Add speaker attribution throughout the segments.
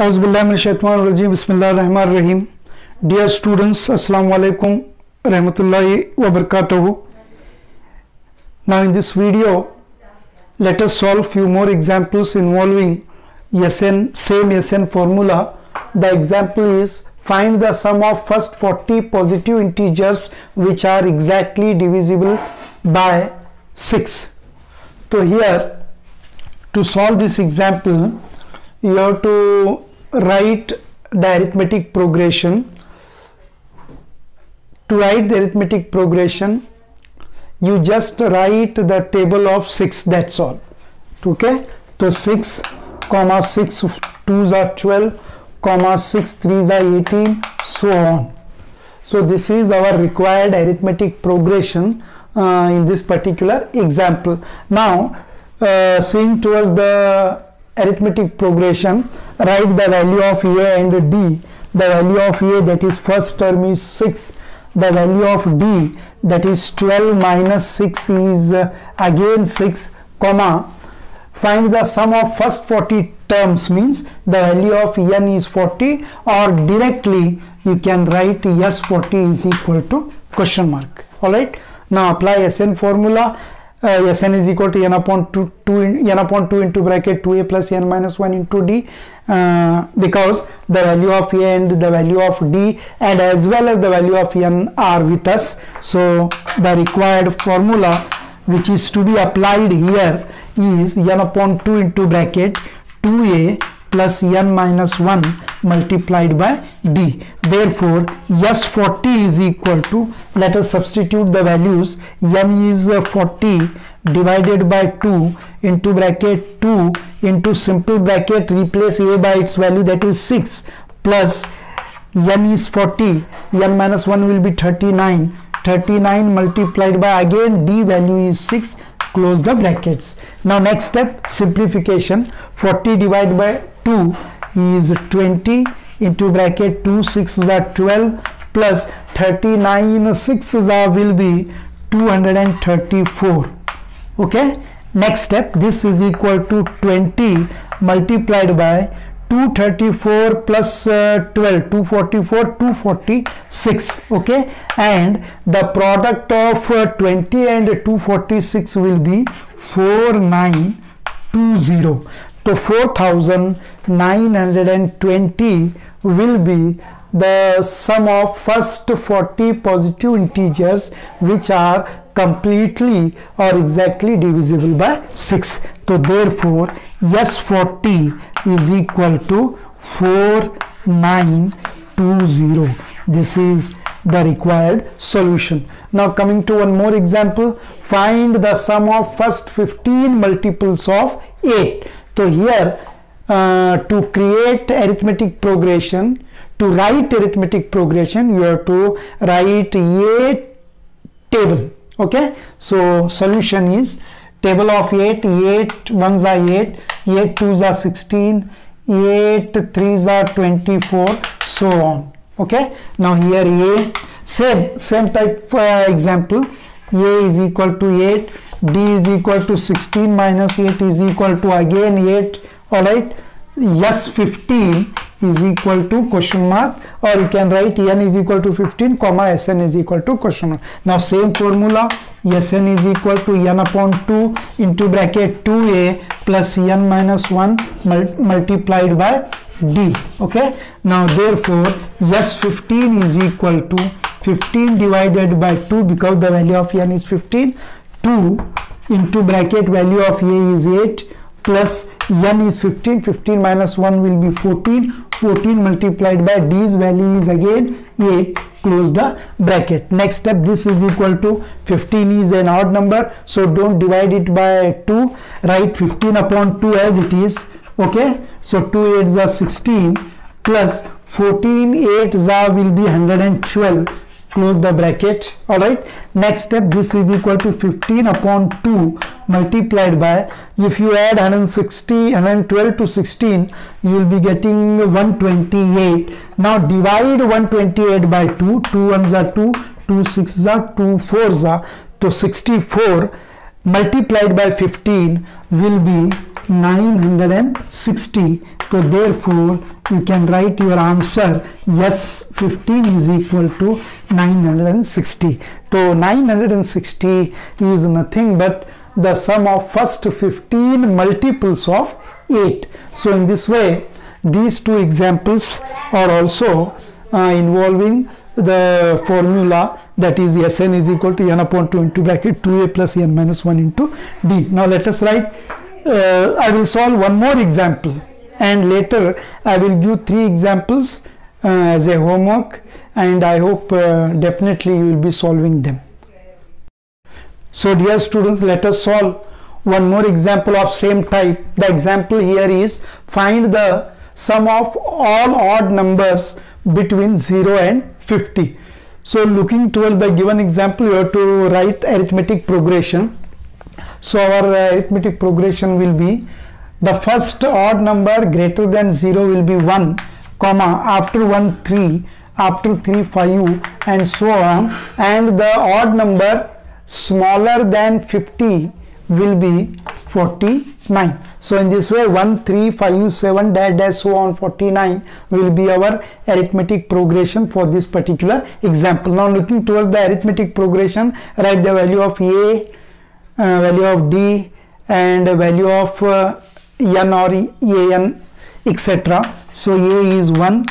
Speaker 1: औज़ुबिल्लाहिमिनश्शैतानिर्रजीम बिस्मिल्लाहिर्रहमानिर्रहीम। Dear students, Assalamu alaikum rahmatullahi wa barakatuhu. Now in this video, let us solve few more examples involving same SN formula. The example is find the sum of first 40 positive integers which are exactly divisible by 6. So here, to solve this example, you have to write the arithmetic progression. To write the arithmetic progression, you just write the table of 6, that's all. Okay, so 6 comma 6 2s are 12 comma 6 3s are 18, so on. So this is our required arithmetic progression in this particular example. Now seeing towards the arithmetic progression, write the value of A and D. The value of A, that is first term, is 6. The value of D, that is 12 minus 6 is again 6, comma, find the sum of first 40 terms, means the value of n is 40, or directly you can write S40 is equal to question mark. Alright, now apply SN formula. Sn is equal to n upon 2 into bracket 2a plus n minus 1 into d, because the value of a and the value of d and as well as the value of n are with us. So the required formula which is to be applied here is n upon 2 into bracket 2a plus n minus 1 multiplied by d. Therefore S40 is equal to, let us substitute the values. N is 40 divided by 2 into bracket 2 into simple bracket, replace a by its value, that is 6, plus n is 40, n minus 1 will be 39, 39 multiplied by again d value is 6, close the brackets. Now next step, simplification. 40 divided by 2 is 20 into bracket 2 6s are 12 plus 39 6s are will be 234. Okay, next step, this is equal to 20 multiplied by 234 plus 12, 244, 246. Okay, and the product of 20 and 246 will be 4920. So 4920 will be the sum of first 40 positive integers which are completely or exactly divisible by 6. So therefore S40 is equal to 4920. This is the required solution. Now coming to one more example, find the sum of first 15 multiples of 8. So here to create arithmetic progression, to write arithmetic progression, you have to write a table. Okay, so solution is table of 8, 8 1s are 8, 8 2s are 16, 8 3s are 24, so on. Okay, now here a, same type example, a is equal to 8, d is equal to 16 minus 8 is equal to again 8. Alright, S15 is equal to question mark, or you can write n is equal to 15 comma Sn is equal to question mark. Now same formula, Sn is equal to n upon 2 into bracket 2a plus n minus 1 multiplied by d. Okay, now therefore S15 is equal to 15 divided by 2, because the value of n is 15, 2 into bracket value of a is 8 plus n is 15, 15 minus 1 will be 14, 14 multiplied by d's value is again 8, close the bracket. Next step, this is equal to 15 is an odd number, so don't divide it by 2, write 15 upon 2 as it is. Okay, so 2 8s are 16 plus 14 8s are will be 112, close the bracket. Alright, next step, this is equal to 15 upon 2 multiplied by, if you add 112 to 16, you will be getting 128. Now divide 128 by 2, 2 1s are 2, 2 6s are 2 4s are, so 64 multiplied by 15 will be 960. So therefore you can write your answer, yes, 15 is equal to 960. So 960 is nothing but the sum of first 15 multiples of 8. So in this way, these two examples are also involving the formula, that is Sn is equal to n upon 2 into bracket 2a plus n minus 1 into d. Now let us write, I will solve one more example, and later I will give 3 examples as a homework, and I hope definitely you will be solving them. So dear students, let us solve one more example of same type. The example here is, find the sum of all odd numbers between 0 and 50. So looking toward the given example, you have to write arithmetic progression. So our arithmetic progression will be, the first odd number greater than 0 will be 1, comma, after 1 3, after 3 5, and so on, and the odd number smaller than 50 will be 49. So in this way, 1 3 5 7 dash dash so on 49 will be our arithmetic progression for this particular example. Now looking towards the arithmetic progression, write the value of a, value of d, and value of n or an, etc. So a is 1,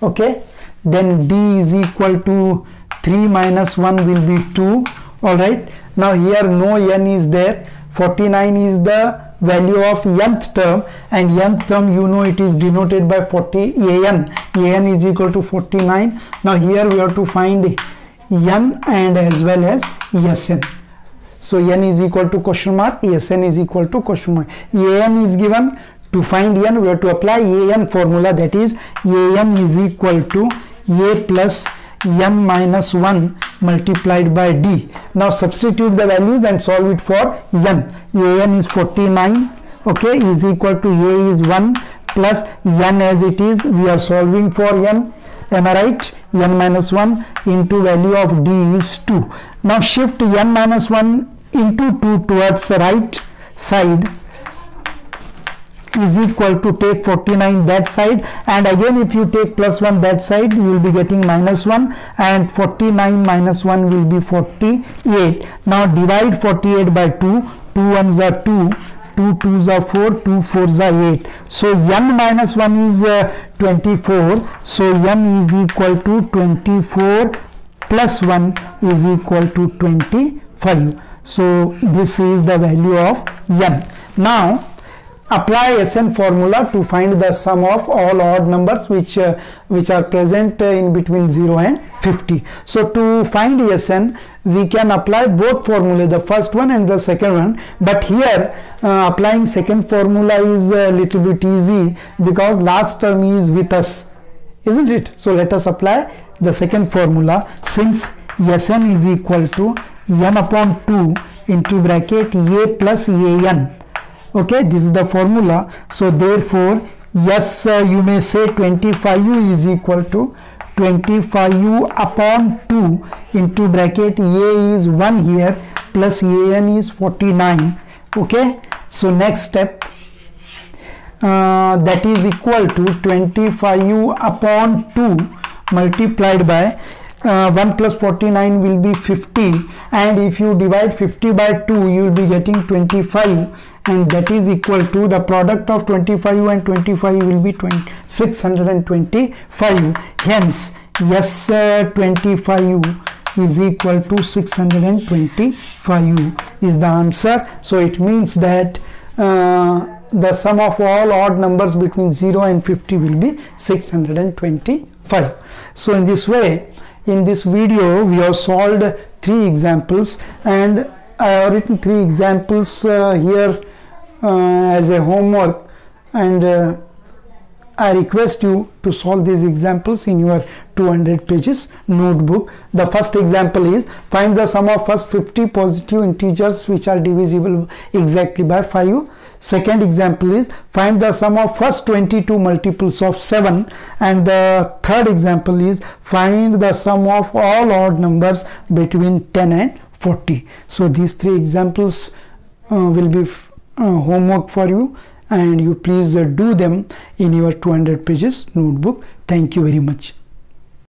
Speaker 1: okay, then d is equal to 3 minus 1 will be 2. All right, now here no n is there. 49 is the value of nth term, and nth term, you know, it is denoted by 40 an is equal to 49. Now here we have to find n and as well as Sn. So n is equal to question mark, Sn is equal to question mark. An is given. To find n, we have to apply an formula, that is an is equal to a plus n minus 1 multiplied by d. Now substitute the values and solve it for n. An is 49, okay, is equal to a is 1 plus n as it is. We are solving for n, am I right? N minus 1 into value of d is 2. Now shift n minus 1 into 2 towards the right side, is equal to take 49 that side, and again if you take plus 1 that side, you will be getting minus 1, and 49 minus 1 will be 48. Now divide 48 by 2, 2 ones are 2, 2 twos are 4, 2 fours are 8. So n minus 1 is 24. So n is equal to 24 plus 1 is equal to 25. So this is the value of n. Now apply Sn formula to find the sum of all odd numbers which are present in between 0 and 50. So to find Sn, we can apply both formula, the first one and the second one, but here applying second formula is a little bit easy because last term is with us, isn't it? So let us apply the second formula. Since Sn is equal to n upon 2 into bracket a plus an. Okay, this is the formula. So therefore, yes, you may say 25u is equal to 25u upon 2 into bracket a is 1 here plus an is 49. Okay, so next step, that is equal to 25u upon 2 multiplied by 1 plus 49 will be 50, and if you divide 50 by 2, you will be getting 25, and that is equal to the product of 25 and 25 will be 625. Hence, yes, 25 is equal to 625 is the answer. So it means that the sum of all odd numbers between 0 and 50 will be 625. So in this way, in this video, we have solved 3 examples, and I have written 3 examples here as a homework, and I request you to solve these examples in your 200 pages notebook. The first example is, find the sum of first 50 positive integers which are divisible exactly by 5. Second example is, find the sum of first 22 multiples of 7, and the third example is, find the sum of all odd numbers between 10 and 40. So these 3 examples will be homework for you, and you please do them in your 200 pages notebook. Thank you very much.